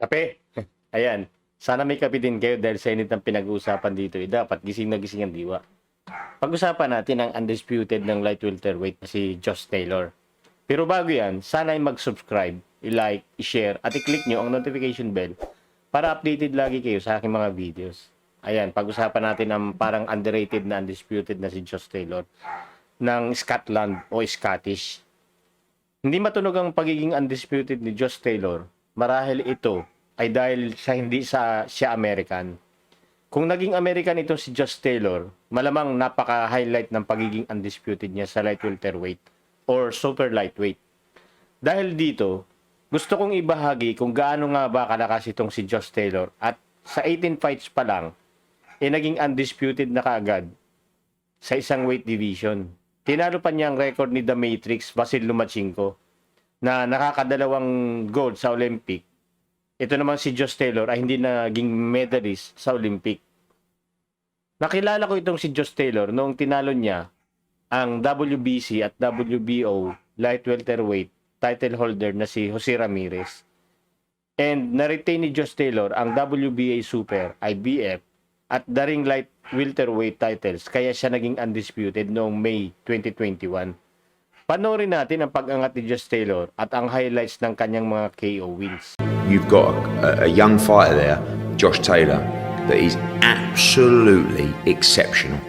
Kape. Ayan. Sana may kape din kayo dahil sa init ng pinag-uusapan dito. Dapat gising na gising ang diwa. Pag-usapan natin ang undisputed ng light welterweight na si Josh Taylor. Pero bago yan, sana ay mag-subscribe, i-like, i-share, at i-click nyo ang notification bell para updated lagi kayo sa aking mga videos. Ayan, pag-usapan natin ang parang underrated na undisputed na si Josh Taylor ng Scotland o Scottish. Hindi matunog ang pagiging undisputed ni Josh Taylor. Marahil ito ay dahil siya American. Kung naging American itong si Josh Taylor, malamang napaka-highlight ng pagiging undisputed niya sa light welterweight or super lightweight. Dahil dito, gusto kong ibahagi kung gaano nga ba kalakas itong si Josh Taylor at sa 18 fights pa lang, naging undisputed na kaagad sa isang weight division. Tinalo pa niya ang record ni The Matrix, Vasil Lomachenko, na nakakadalawang gold sa Olympic. Ito naman si Josh Taylor ay hindi naging medalist sa Olympic. Nakilala ko itong si Josh Taylor noong tinalo niya ang WBC at WBO light welterweight title holder na si Jose Ramirez. And na-retain ni Josh Taylor ang WBA Super, IBF at the ring light welterweight titles kaya siya naging undisputed noong May 2021. Panoorin natin ang pag-angat ni Josh Taylor at ang highlights ng kanyang mga KO wins. You've got a young fighter there, Josh Taylor, that is absolutely exceptional.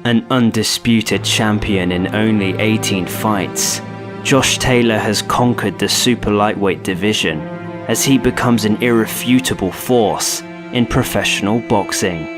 An undisputed champion in only 18 fights, Josh Taylor has conquered the super lightweight division as he becomes an irrefutable force in professional boxing.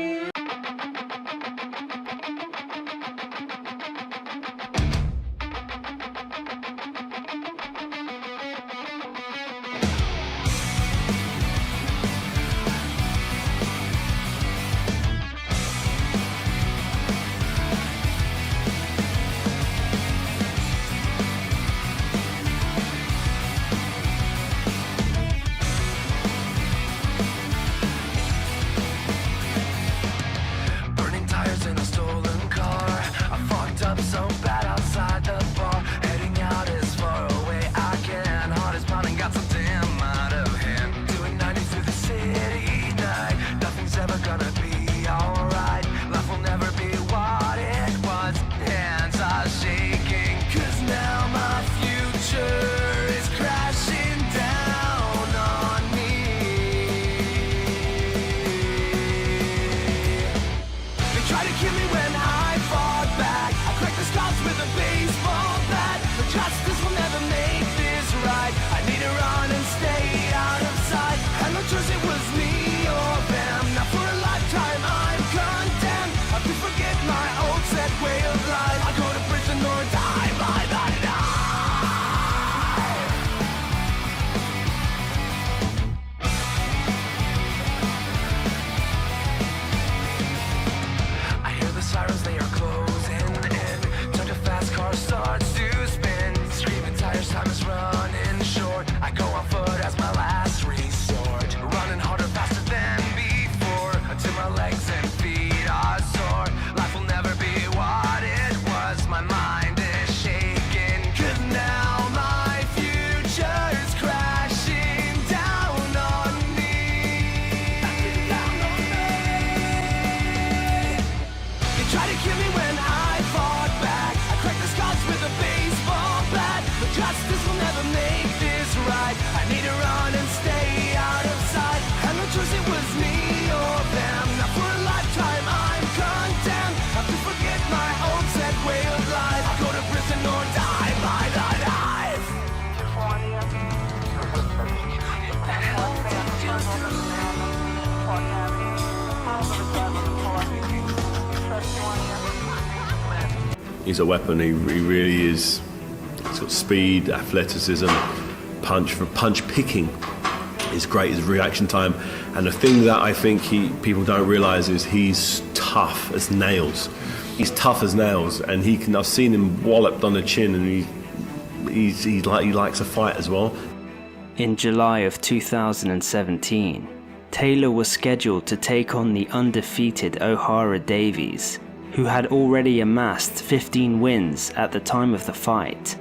He's a weapon. He really is. Sort of speed, athleticism, punch picking is great. His reaction time, and the thing that I think people don't realise is he's tough as nails. He's tough as nails, and I've seen him walloped on the chin, and he likes a fight as well. In July of 2017, Taylor was scheduled to take on the undefeated O'Hara Davies, who had already amassed 15 wins at the time of the fight.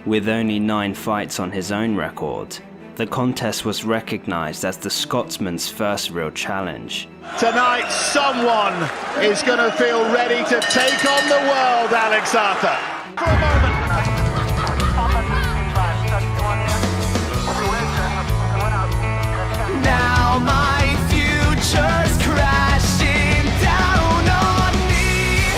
With only 9 fights on his own record, the contest was recognised as the Scotsman's first real challenge. Tonight, someone is going to feel ready to take on the world, Alex Arthur. For a moment. Now my future's crashing down on me.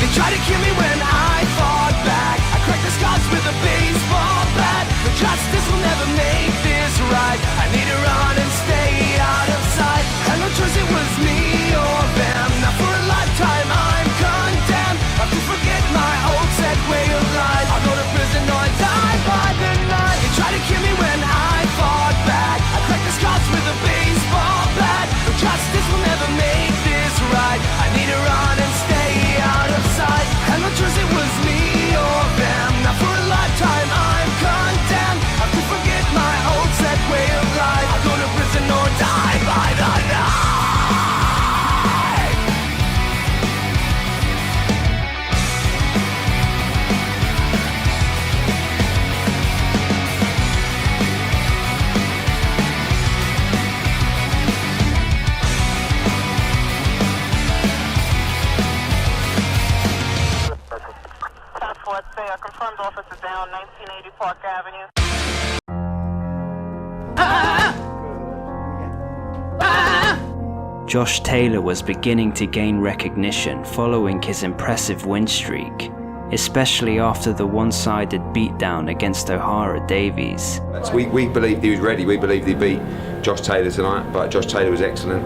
They tried to kill me when I fought back. I cracked the scars with a baseball bat. But justice will never make this right. I need to run and stay out of sight. Had no choice, it was me or them. Now for a lifetime I'm condemned. I have to forget my old set way of life. I'll go to prison or die by the night. They tried to kill me when I fought back. I cracked the scars with a baseball bat. But justice will never make this right. I need to run and stay out of sight. Had no choice, it was me or them. Now for a lifetime I'm condemned. I have to forget my old set way of life. I'll go to prison or die by the night. Let's say a confirmed officer down 1980 Park Avenue. Josh Taylor was beginning to gain recognition following his impressive win streak, especially after the one-sided beatdown against O'Hara Davies. We believed he was ready. We believed he beat Josh Taylor tonight, but Josh Taylor was excellent.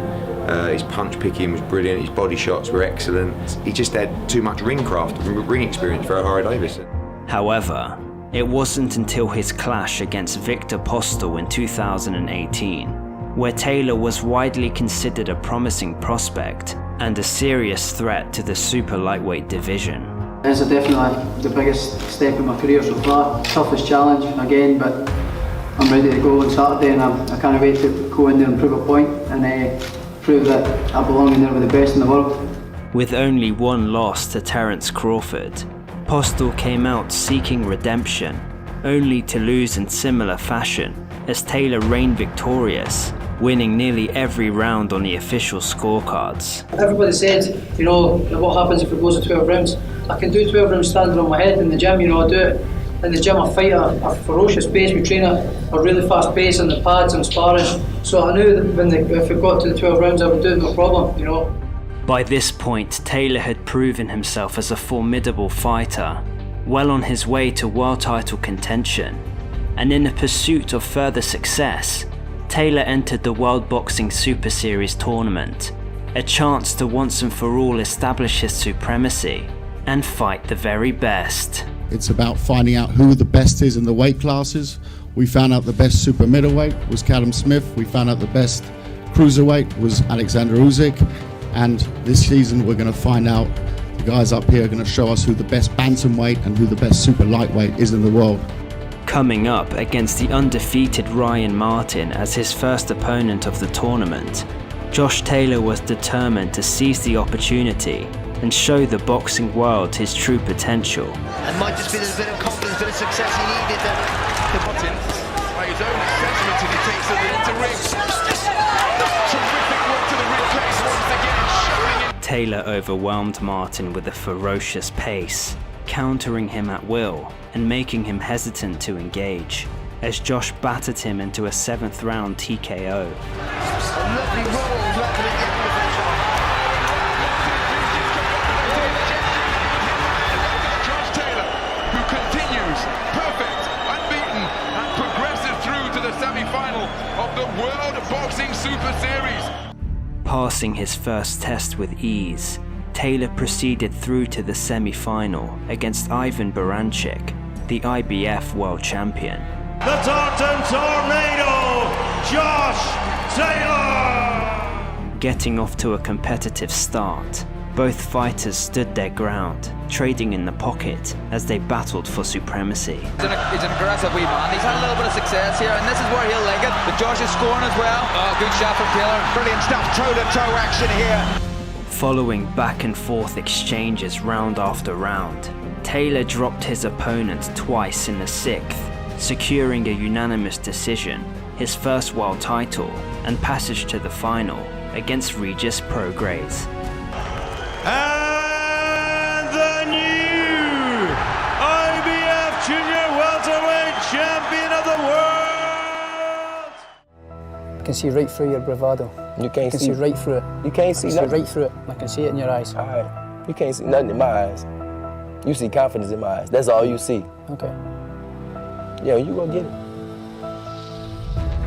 His punch picking was brilliant. His body shots were excellent. He just had too much ring craft, ring experience for O'Hara Davies. However, it wasn't until his clash against Victor Postal in 2018, where Taylor was widely considered a promising prospect and a serious threat to the super lightweight division. It's definitely the biggest step in my career so far. Toughest challenge again, but I'm ready to go on Saturday, and I can't wait to go in there and prove a point and prove that I belong in there with the best in the world. With only one loss to Terence Crawford, Postal came out seeking redemption, only to lose in similar fashion as Taylor reigned victorious, winning nearly every round on the official scorecards. Everybody said, what happens if it goes to 12 rounds? I can do 12 rounds standing on my head in the gym, I do it. In the gym I fight at a ferocious pace, we train at a really fast pace on the pads and sparring. So I knew that if it got to the 12 rounds I would do it no problem, By this point, Taylor had proven himself as a formidable fighter, well on his way to world title contention. And in the pursuit of further success, Taylor entered the World Boxing Super Series tournament, a chance to once and for all establish his supremacy and fight the very best. It's about finding out who the best is in the weight classes. We found out the best super middleweight was Callum Smith. We found out the best cruiserweight was Alexander Usyk. And this season we're going to find out, the guys up here are going to show us who the best bantamweight and who the best super lightweight is in the world. Coming up against the undefeated Ryan Martin as his first opponent of the tournament, Josh Taylor was determined to seize the opportunity and show the boxing world his true potential. And might just be a bit of confidence, bit of success he needed to Martin. By his own assessment, and he takes it into ring. Terrific work to the ring case once again, showing it. Taylor overwhelmed Martin with a ferocious pace, countering him at will and making him hesitant to engage, as Josh battered him into a 7th round TKO. A lovely roll right at the end of the shot. Josh Taylor, who continues perfect, unbeaten, and progresses through to the semi-final of the World Boxing Super Series. Passing his first test with ease, Taylor proceeded through to the semi-final against Ivan Baranchik, the IBF world champion. The Tartan Tornado, Josh Taylor! Getting off to a competitive start, both fighters stood their ground, trading in the pocket as they battled for supremacy. He's an aggressive wee man. He's had a little bit of success here, and this is where he'll link it. But Josh is scoring as well. Oh, good shot from Taylor. Brilliant stuff, toe-to-toe action here. Following back and forth exchanges round after round, Taylor dropped his opponent twice in the 6th, securing a unanimous decision, his first world title, and passage to the final against Regis Prograis. And the new IBF Junior Welterweight Champion of the World! I can see right through your bravado. You can't see right through it. You can't see nothing. Right through it. I can see it in your eyes. All right. You can't see nothing in my eyes. You see confidence in my eyes. That's all you see. Okay. Yeah, you gonna get it.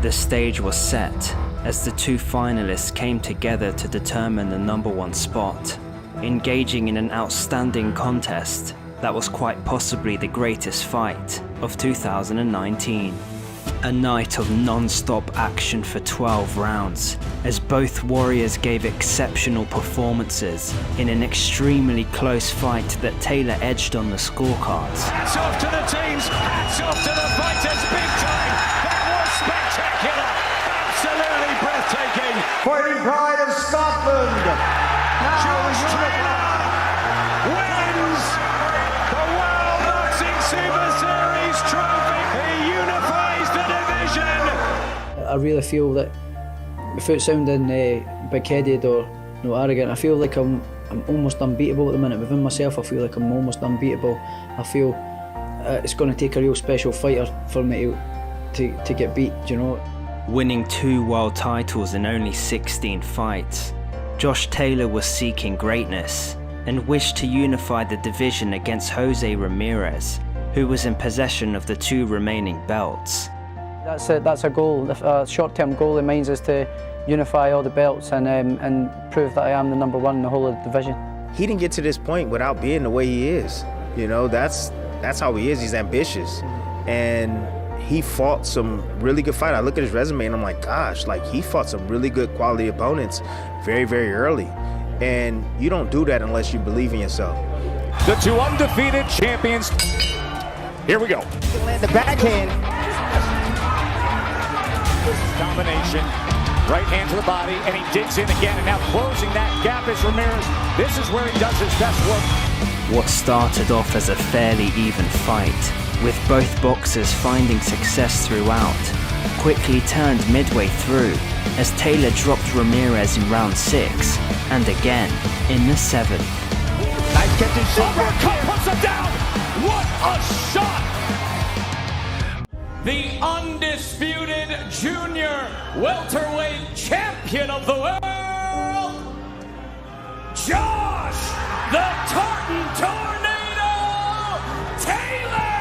The stage was set as the two finalists came together to determine the #1 spot, engaging in an outstanding contest that was quite possibly the greatest fight of 2019. A night of non-stop action for 12 rounds, as both warriors gave exceptional performances in an extremely close fight that Taylor edged on the scorecards. Hats off to the teams, hats off to the fighters, big time. That was spectacular, absolutely breathtaking. Fighting pride of Scotland. Josh Taylor wins the World Boxing Super Series trophy. He unifies the division. I really feel that, without sounding big-headed or arrogant, I feel like I'm almost unbeatable at the minute. Within myself, I feel like I'm almost unbeatable. I feel it's going to take a real special fighter for me to get beat, you know. Winning 2 world titles in only 16 fights, Josh Taylor was seeking greatness and wished to unify the division against Jose Ramirez, who was in possession of the 2 remaining belts. That's a goal, a short-term goal of mine is to unify all the belts and prove that I am the #1 in the whole of the division. He didn't get to this point without being the way he is. You know, that's how he is. He's ambitious, and he fought some really good fights. I look at his resume and I'm like, gosh, like he fought some really good quality opponents very, very early. And you don't do that unless you believe in yourself. The 2 undefeated champions. Here we go. Land the backhand. Combination. Right hand to the body, and he digs in again, and now closing that gap is Ramirez. This is where he does his best work. What started off as a fairly even fight, with both boxers finding success throughout, quickly turned midway through as Taylor dropped Ramirez in round 6 and again in the 7th. Nice catching shot. Uppercut puts him down. What a shot! The undisputed junior welterweight champion of the world, Josh the Tartan Tornado Taylor!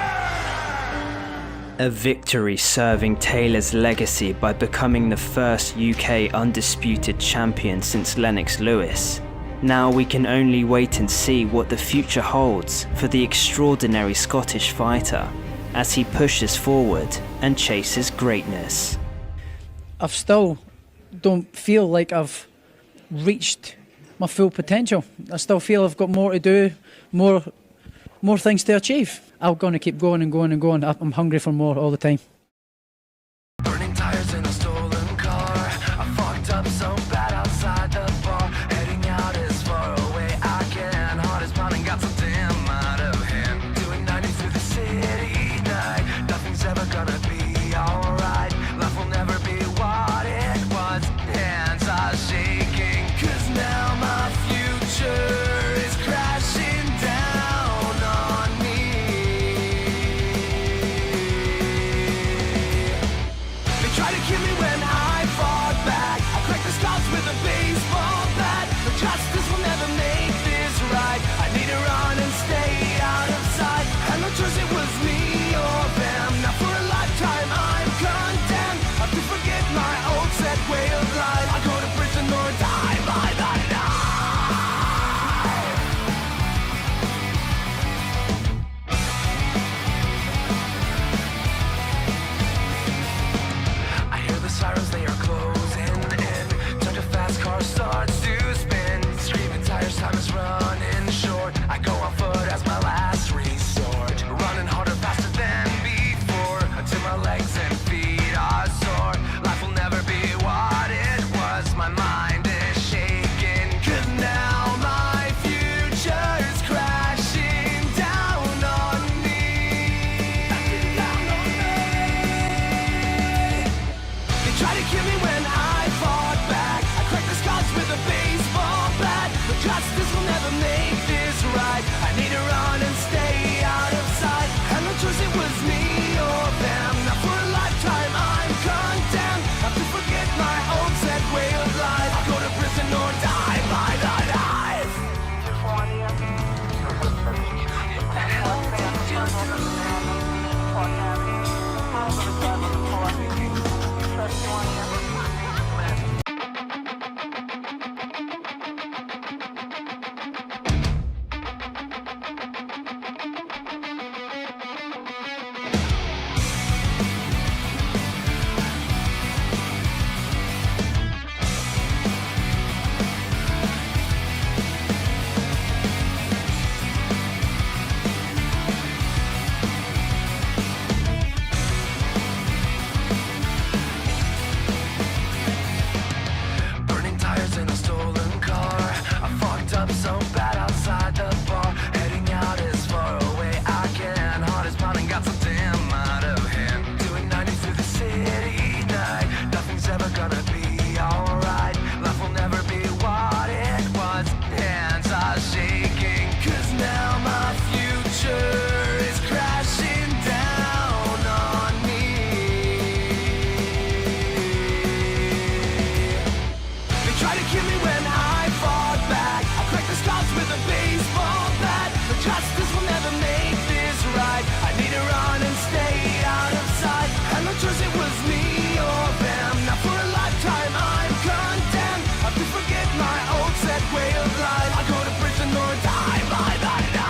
A victory serving Taylor's legacy by becoming the first UK undisputed champion since Lennox Lewis. Now we can only wait and see what the future holds for the extraordinary Scottish fighter as he pushes forward and chases greatness. I still don't feel like I've reached my full potential. I still feel I've got more to do, more things to achieve. I'm going to keep going and going and going. I'm hungry for more all the time. Burning tires in a stolen car. I fucked up so bad outside the bar. Heading out as far away I can. Heart is pounding, got so damn out of hand. Doing 90 through the city night. Nothing's ever gonna be alright. Life will never be what it was. Hands are shaking, 'cause now my future is crashing down on me. They try to kill me when I fought back. I cracked the scars with justice will never make this right. I need to run and stay out of sight. And no choice, it was me or them. Now for a lifetime I'm condemned. Have to forget my old set way of life. I'll go to prison or die by the knife. Burning tires in a stolen car. I fucked up so bad outside the bar. Heading out as far away I can. Heart is pounding, got so damn out of hand. Doing 90 through the city night. Nothing's ever gonna be alright. Life will never be what it was. Hands are shaking. Cause now my future is crashing down on me. They try to kill me when I fought back. I cracked the scars with a baseball bat. But justice will never make this right. I need to run and stay out of sight. And no choice, it was me or them. Now for a lifetime I'm condemned. I have to forget my old set way of life. I go to prison or die by the knife.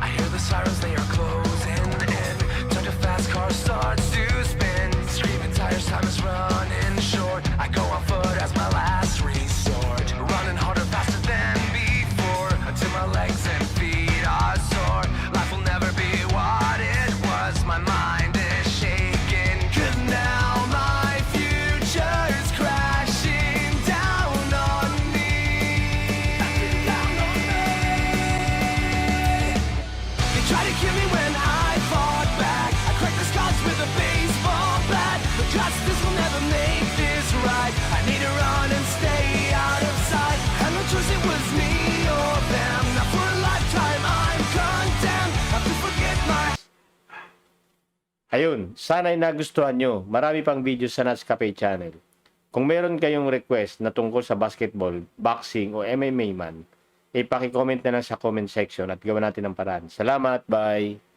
I hear the sirens, they are closing in. Turn to fast car starts to spin. Screaming tires, time is running short. I go on foot as my last resort. Running harder, faster than before. Until my legs and feet are sore. Life will never be what it was. My mind is shaking. Cause now my future is crashing down on me. They try to kill me when I fought back. I cracked the scars with a baseball bat. But justice will never make this right. I need to run and stay out of sight. And no choice, it was me or them. Now for a lifetime I'm condemned. Have to forget my Ayun, sana'y nagustuhan nyo. Marami pang video sa Nats Cafe channel. Kung meron kayong request na tungkol sa basketball, boxing o MMA man, ipaki-comment na lang sa comment section at gawa natin ng paraan. Salamat, bye!